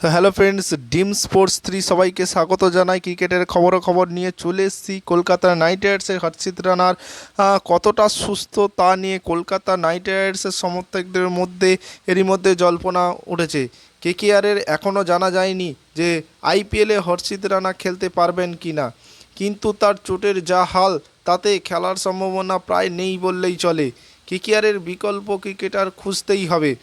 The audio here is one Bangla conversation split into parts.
তো হ্যালো ফ্রেন্ডস, ডিম স্পোর্টস 3 সবাইকে স্বাগত জানাই। ক্রিকেটের খবর নিয়ে চলে এসেছি। কলকাতা নাইট রাইডার্সের হর্ষিত রানার কতটা সুস্থ তা নিয়ে কলকাতা নাইট রাইডার্সের সমর্থকদের মধ্যে এরই মধ্যে জল্পনা উঠেছে। কেকেআরের এখনও জানা যায়নি যে আইপিএলে হর্ষিত রানা খেলতে পারবেন কি না, কিন্তু তার চোটের যা হাল তাতে খেলার সম্ভাবনা প্রায় নেই বললেই চলে। কেকেআরের বিকল্প ক্রিকেটার খুঁজতেই হবে।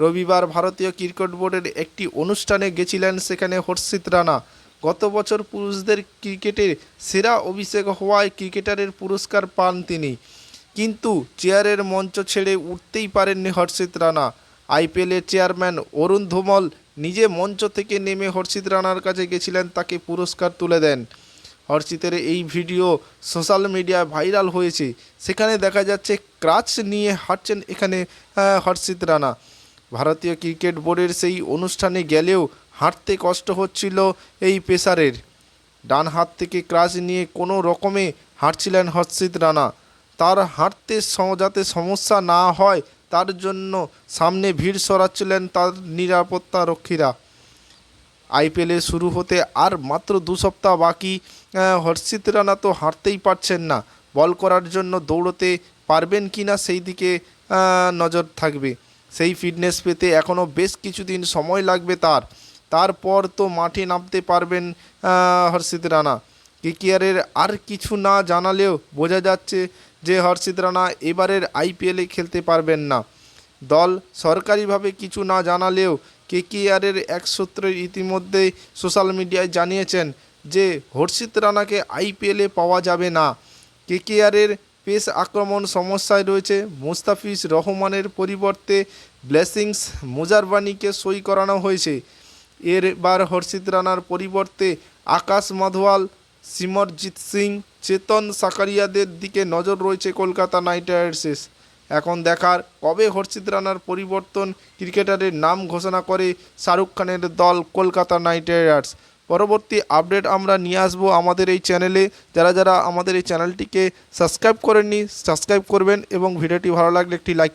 রবিবার ভারতীয় ক্রিকেট বোর্ডের একটি অনুষ্ঠানে গেছিলেন সেখানে হর্ষিত রানা। গত বছর পুরুষদের ক্রিকেটের সেরা অভিষেক হওয়ায় ক্রিকেটারের পুরস্কার পান তিনি, কিন্তু চেয়ারের মঞ্চ ছেড়ে উঠতেই পারেননি হর্ষিত রানা। আইপিএলের চেয়ারম্যান অরুণ ধুমল নিজে মঞ্চ থেকে নেমে হর্ষিত রানার কাছে গেছিলেন, তাকে পুরস্কার তুলে দেন। হর্ষিতের এই ভিডিও সোশ্যাল মিডিয়ায় ভাইরাল হয়েছে। সেখানে দেখা যাচ্ছে ক্রাচ নিয়ে হাঁটছেন এখানে হর্ষিত রানা। ভারতীয় ক্রিকেট বোর্ডের সেই অনুষ্ঠানে গেলেও হাঁটতে কষ্ট হচ্ছিল এই পেসারের। ডান হাত থেকে ক্রাচ নিয়ে কোনো রকমে হাঁটছিলেন হর্ষিত রানা। তার হাঁটতে যাতে সমস্যা না হয় তার জন্য সামনে ভিড় সরাচ্ছিলেন তার নিরাপত্তা রক্ষীরা। আইপিএলে শুরু হতে আর মাত্র 2 সপ্তাহ বাকি। হর্ষিত রানা তো হাঁটতেই পারছেন না। বল করার জন্য দৌড়তে পারবেন কি না সেই দিকে নজর থাকবে। সেই ফিটনেস পেতে এখনও বেশ কিছুদিন সময় লাগবে তারপর তো মাঠে নামতে পারবেন হর্ষিত রানা। কেকেআরের আর কিছু না জানালেও বোঝা যাচ্ছে যে হর্ষিত রানা এবারের আইপিএলে খেলতে পারবেন না। দল সরকারিভাবে কিছু না জানালেও কেকেআরের এক সূত্রে ইতিমধ্যেই সোশ্যাল মিডিয়ায় জানিয়েছেন যে হর্ষিত রানাকে আইপিএলে পাওয়া যাবে না। কেকেআরের পেস আক্রমণ সমস্যায় রয়েছে। মুস্তাফিজ রহমানের পরিবর্তে ব্লেসিংস মুজারবানিকে সই করানো হয়েছে। এবার হর্ষিত রানার পরিবর্তে আকাশ মাধওয়াল, সিমরজিৎ সিং, চেতন সাকারিয়াদের দিকে নজর রয়েছে কলকাতা নাইট রাইডার্সের। এখন দেখার কবে হর্ষিত রানার পরিবর্তন ক্রিকেটারের নাম ঘোষণা করে শাহরুখ খানের দল কলকাতা নাইট রাইডার্স। পরবর্তী আপডেট আমরা নিয়ে আসবো আমাদের এই চ্যানেলে। যারা আমাদের এই চ্যানেলটিকে সাবস্ক্রাইব করেননি সাবস্ক্রাইব করবেন এবং ভিডিওটি ভালো লাগলে একটি লাইক